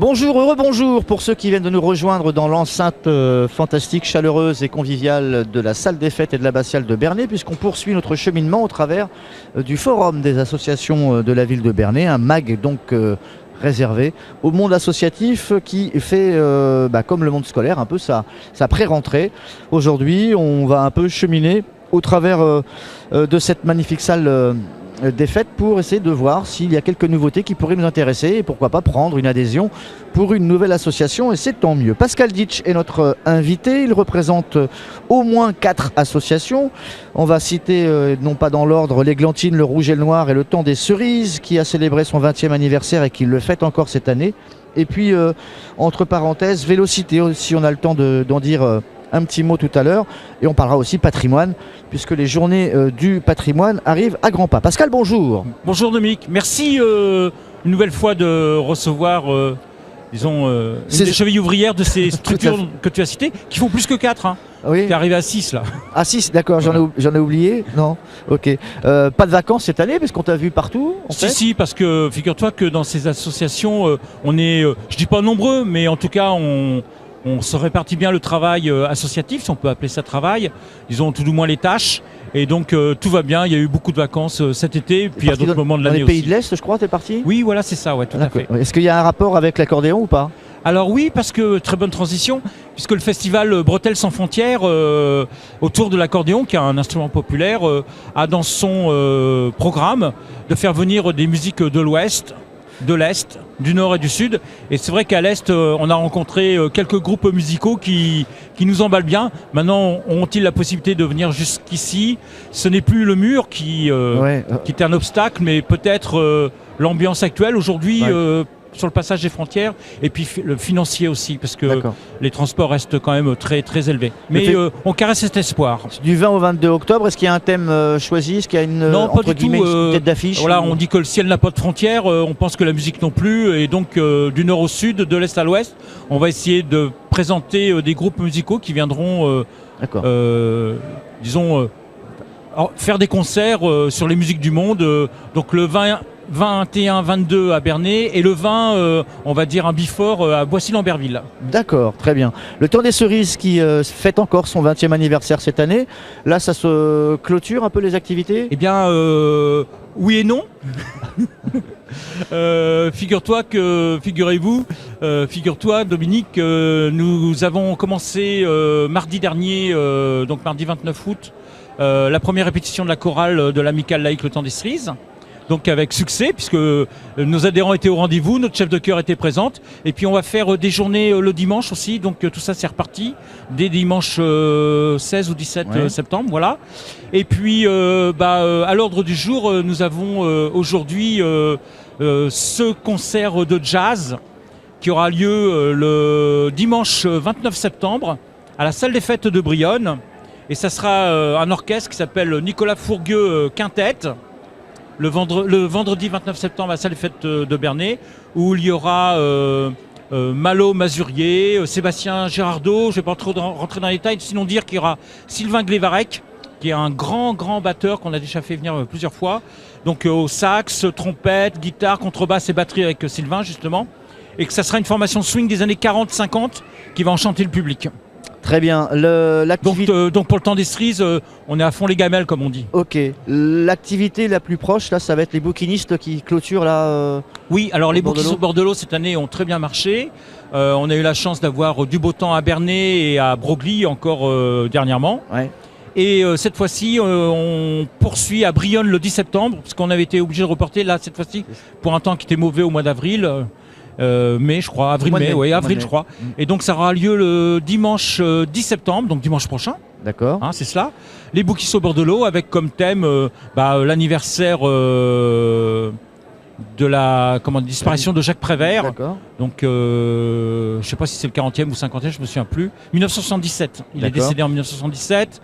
Bonjour, heureux bonjour pour ceux qui viennent de nous rejoindre dans l'enceinte fantastique, chaleureuse et conviviale de la salle des fêtes et de l'abbatiale de Bernay, puisqu'on poursuit notre cheminement au travers du forum des associations de la ville de Bernay, un mag donc réservé au monde associatif qui fait, comme le monde scolaire, un peu sa pré-rentrée. Aujourd'hui, on va un peu cheminer au travers de cette magnifique salle des fêtes pour essayer de voir s'il y a quelques nouveautés qui pourraient nous intéresser et pourquoi pas prendre une adhésion pour une nouvelle association, et c'est tant mieux. Pascal Ditch est notre invité, il représente au moins 4 associations. On va citer, non pas dans l'ordre, l'Églantine, le Rouge et le Noir et le Temps des Cerises qui a célébré son 20e anniversaire et qui le fête encore cette année. Et puis, entre parenthèses, Vélocité, si on a le temps d'en dire un petit mot tout à l'heure, et on parlera aussi patrimoine, puisque les journées du patrimoine arrivent à grands pas. Pascal, bonjour. Bonjour Dominique, merci une nouvelle fois de recevoir une des chevilles ouvrières de ces structures que tu as citées, qui font plus que 4. Hein. Oui. Tu es arrivé à 6 là. À 6, d'accord, Voilà. j'en ai oublié. Non, ok. Pas de vacances cette année, parce qu'on t'a vu partout en fait. Si, parce que figure-toi que dans ces associations, on est, je dis pas nombreux, mais en tout cas on se répartit bien le travail associatif, si on peut appeler ça travail, disons tout du moins les tâches, et donc tout va bien, il y a eu beaucoup de vacances cet été, puis à d'autres moments de l'année aussi. Dans les pays de l'Est, je crois, t'es parti ? Oui, voilà, c'est ça, ouais, tout à fait. Est-ce qu'il y a un rapport avec l'accordéon ou pas ? Alors oui, parce que, très bonne transition, puisque le festival Bretelles sans frontières, autour de l'accordéon, qui est un instrument populaire, a dans son programme de faire venir des musiques de l'Ouest, de l'Est, du Nord et du Sud. Et c'est vrai qu'à l'Est, on a rencontré quelques groupes musicaux qui nous emballent bien. Maintenant, ont-ils la possibilité de venir jusqu'ici ? Ce n'est plus le mur qui était un obstacle, mais peut-être l'ambiance actuelle aujourd'hui sur le passage des frontières, et puis le financier aussi, parce que les transports restent quand même très, très élevés. Mais on caresse cet espoir. Du 20 au 22 octobre, est-ce qu'il y a un thème choisi ? Est-ce qu'il y a une, entre guillemets, une tête d'affiche ? Voilà, on dit que le ciel n'a pas de frontières, on pense que la musique non plus, et donc du nord au sud, de l'est à l'ouest, on va essayer de présenter des groupes musicaux qui viendront, faire des concerts sur les musiques du monde. Donc le 21-22 à Bernay, et le 20, on va dire un bifort à Boissy-Lamberville. D'accord, très bien. Le Temps des Cerises qui fête encore son 20e anniversaire cette année. Là, ça se clôture un peu les activités ? Eh bien, oui et non. Figure-toi, Dominique, nous avons commencé mardi dernier, donc mardi 29 août, la première répétition de la chorale de l'amicale laïque Le Temps des Cerises. Donc avec succès, puisque nos adhérents étaient au rendez-vous, notre chef de chœur était présente. Et puis on va faire des journées le dimanche aussi, donc tout ça c'est reparti, dès dimanche 16 ou 17 septembre, voilà. Et puis à l'ordre du jour, nous avons aujourd'hui ce concert de jazz qui aura lieu le dimanche 29 septembre à la salle des fêtes de Brionne. Et ça sera un orchestre qui s'appelle Nicolas Fourgueux Quintet. Le vendredi 29 septembre à la salle des fêtes de Bernay, où il y aura Malo Mazurier, Sébastien Gérardot, je ne vais pas trop rentrer dans les détails, sinon dire qu'il y aura Sylvain Glévarec, qui est un grand batteur qu'on a déjà fait venir plusieurs fois, donc au sax, trompette, guitare, contrebasse et batterie avec Sylvain justement, et que ça sera une formation swing des années 40-50 qui va enchanter le public. Très bien. Donc pour le Temps des Cerises, on est à fond les gamelles comme on dit. Ok. L'activité la plus proche, là, ça va être les bouquinistes qui clôturent là. Oui, alors les bouquinistes au bord de l'eau cette année ont très bien marché. On a eu la chance d'avoir du beau temps à Bernay et à Broglie encore dernièrement. Ouais. Et cette fois-ci, on poursuit à Brionne le 10 septembre, parce qu'on avait été obligé de reporter là cette fois-ci pour un temps qui était mauvais au mois d'avril. Mai, je crois, avril, je crois. Et donc ça aura lieu le dimanche 10 septembre, donc dimanche prochain. D'accord. Hein, c'est cela. Les bouquinistes au bord de l'eau avec comme thème l'anniversaire de la disparition de Jacques Prévert. D'accord. Donc je ne sais pas si c'est le 40e ou 50e, je ne me souviens plus. 1977. Il est décédé en 1977.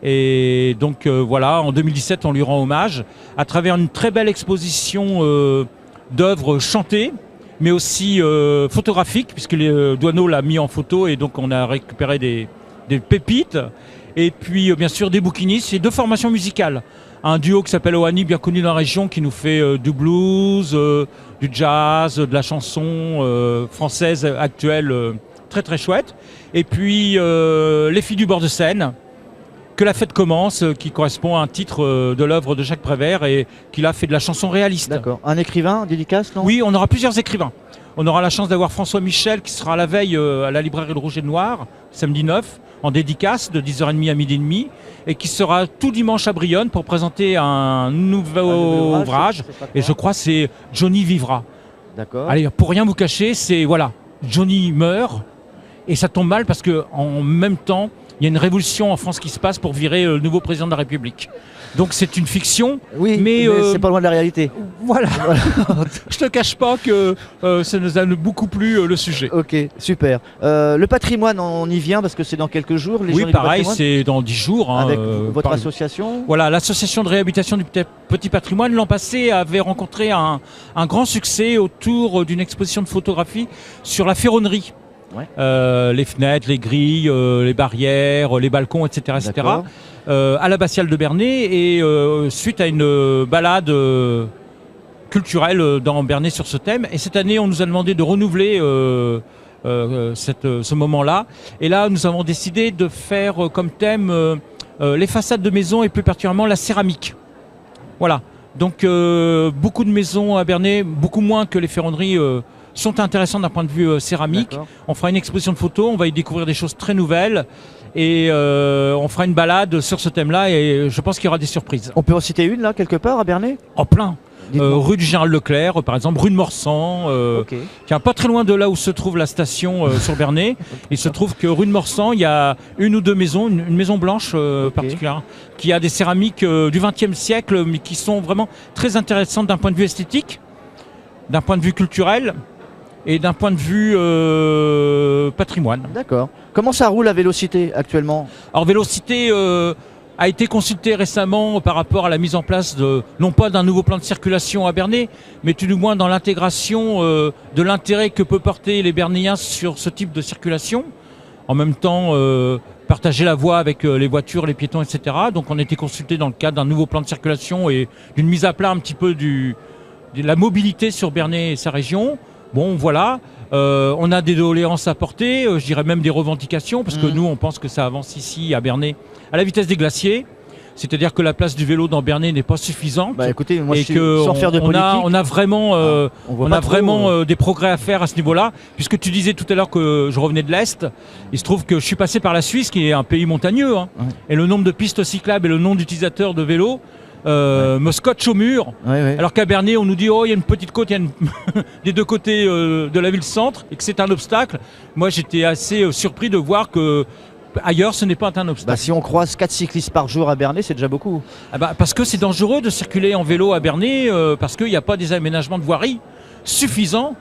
Et donc voilà, en 2017, on lui rend hommage à travers une très belle exposition d'œuvres chantées, mais aussi photographique, puisque Douaneau l'a mis en photo, et donc on a récupéré des pépites, et puis bien sûr des bouquinistes et 2 formations musicales. un duo qui s'appelle Ohani, bien connu dans la région, qui nous fait du blues, du jazz, de la chanson française actuelle, très très chouette. Et puis Les filles du bord de Seine, Que la fête commence, qui correspond à un titre de l'œuvre de Jacques Prévert et qui a fait de la chanson réaliste. D'accord. Un écrivain, dédicace, non? Oui, on aura plusieurs écrivains. On aura la chance d'avoir François Michel qui sera à la veille à la librairie Le Rouge et le Noir, samedi 9, en dédicace de 10h30 à 12h30, et qui sera tout dimanche à Brionne pour présenter un nouveau ouvrage. Et je crois que c'est Johnny vivra. D'accord. Allez, pour rien vous cacher, c'est voilà, Johnny meurt, et ça tombe mal parce qu'en même temps, il y a une révolution en France qui se passe pour virer le nouveau président de la République. Donc c'est une fiction, Oui, mais c'est pas loin de la réalité. voilà. Je te cache pas que ça nous a beaucoup plu le sujet. Ok, super. Le patrimoine, on y vient parce que c'est dans quelques jours. Les Oui, Journées du pareil, patrimoine, c'est dans 10 jours. Hein, avec votre par- association. Voilà, l'association de réhabilitation du petit patrimoine, l'an passé, avait rencontré un grand succès autour d'une exposition de photographie sur la ferronnerie. Ouais. Les fenêtres, les grilles, les barrières, les balcons, etc. etc. D'accord. À l'abbatiale de Bernay, et suite à une balade culturelle dans Bernay sur ce thème. Et cette année, on nous a demandé de renouveler ce moment-là. Et là, nous avons décidé de faire comme thème les façades de maisons et plus particulièrement la céramique. Voilà. Donc beaucoup de maisons à Bernay, beaucoup moins que les ferronneries, sont intéressantes d'un point de vue céramique. D'accord. On fera une exposition de photos, on va y découvrir des choses très nouvelles. Et on fera une balade sur ce thème-là, et je pense qu'il y aura des surprises. On peut en citer une là, quelque part, à Bernay? En plein. Dites-moi. Rue du Général Leclerc, par exemple, rue de Morsan, Ok. qui est pas très loin de là où se trouve la station sur Bernay. Il se trouve que rue de Morsan, il y a une ou deux maisons, une maison blanche particulière, qui a des céramiques du XXe siècle, mais qui sont vraiment très intéressantes d'un point de vue esthétique, d'un point de vue culturel et d'un point de vue patrimoine. D'accord. Comment ça roule à Vélocité actuellement? Alors Vélocité a été consulté récemment par rapport à la mise en place non pas d'un nouveau plan de circulation à Bernay, mais tout du moins dans l'intégration de l'intérêt que peut porter les Bernayens sur ce type de circulation. En même temps, partager la voie avec les voitures, les piétons, etc. Donc on a été consulté dans le cadre d'un nouveau plan de circulation et d'une mise à plat un petit peu de la mobilité sur Bernay et sa région. Bon, voilà. On a des doléances à porter, je dirais même des revendications, parce que nous, on pense que ça avance ici à Bernay à la vitesse des glaciers. C'est-à-dire que la place du vélo dans Bernay n'est pas suffisante. Bah écoutez, moi et je suis que sans faire de politique. on a vraiment, voit pas trop, des progrès à faire à ce niveau-là. Puisque tu disais tout à l'heure que je revenais de l'Est, il se trouve que je suis passé par la Suisse, qui est un pays montagneux. Hein, Ouais. et le nombre de pistes cyclables et le nombre d'utilisateurs de vélos me scotche au mur. Ouais, ouais. Alors qu'à Bernay, on nous dit oh, il y a une petite côte, il y a des deux côtés de la ville-centre, et que c'est un obstacle. Moi, j'étais assez surpris de voir que ailleurs, ce n'est pas un obstacle. Bah, si on croise 4 cyclistes par jour à Bernay, c'est déjà beaucoup. Ah bah, parce que c'est dangereux de circuler en vélo à Bernay, parce qu'il n'y a pas des aménagements de voirie suffisants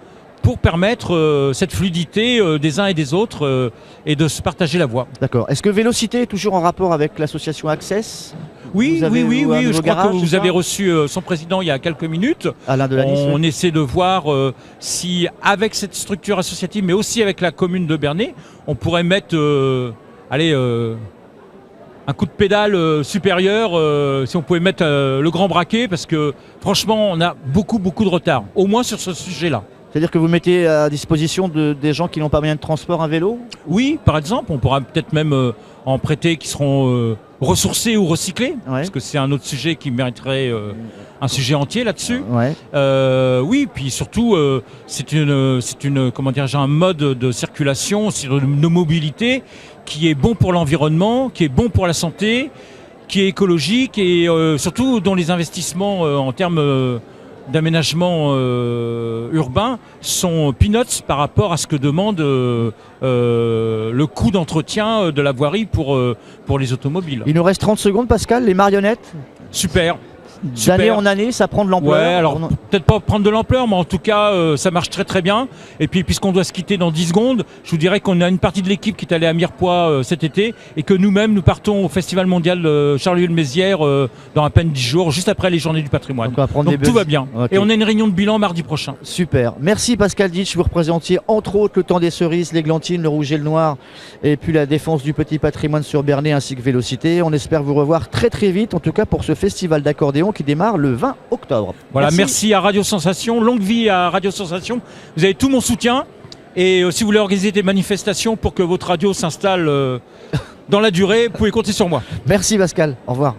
pour permettre cette fluidité des uns et des autres et de se partager la voie. D'accord. Est-ce que Vélocité est toujours en rapport avec l'association Access? Oui, Vous avez, oui, vous, un oui. nouveau Je crois garage, que c'est vous ça avez reçu son président il y a quelques minutes. Alain Delanis. On essaie de voir si, avec cette structure associative, mais aussi avec la commune de Bernay, on pourrait mettre un coup de pédale supérieur, si on pouvait mettre le grand braquet, parce que franchement, on a beaucoup de retard, au moins sur ce sujet-là. C'est-à-dire que vous mettez à disposition des gens qui n'ont pas moyen de transport un vélo? Oui, par exemple, on pourra peut-être même en prêter qui seront ressourcés ou recyclés, Ouais. parce que c'est un autre sujet qui mériterait un sujet entier là-dessus. Ouais. Oui, puis surtout, c'est une comment dirais-je, un mode de circulation, de mobilité qui est bon pour l'environnement, qui est bon pour la santé, qui est écologique et surtout dont les investissements en termes d'aménagement urbain sont peanuts par rapport à ce que demande le coût d'entretien de la voirie pour les automobiles. Il nous reste 30 secondes, Pascal. Les marionnettes? Super. Super. d'année en année, ça prend de l'ampleur. Ouais, alors peut-être pas prendre de l'ampleur, mais en tout cas, ça marche très très bien. Et puis, puisqu'on doit se quitter dans 10 secondes, je vous dirais qu'on a une partie de l'équipe qui est allée à Mirepoix cet été et que nous-mêmes, nous partons au Festival mondial Charleville-Mézières dans à peine 10 jours, juste après les Journées du patrimoine. Donc, on va prendre Donc des tout buzz. va bien. Ok. Et on a une réunion de bilan mardi prochain. Super. Merci Pascal Ditch. Vous représentiez entre autres le temps des cerises, l'églantine, le rouge et le noir, et puis la défense du petit patrimoine sur Bernay ainsi que Vélocité. On espère vous revoir très très vite, en tout cas pour ce festival d'accordéon qui démarre le 20 octobre. Voilà, merci à Radio Sensation, longue vie à Radio Sensation. Vous avez tout mon soutien. Et si vous voulez organiser des manifestations pour que votre radio s'installe dans la durée, vous pouvez compter sur moi. Merci Pascal. Au revoir.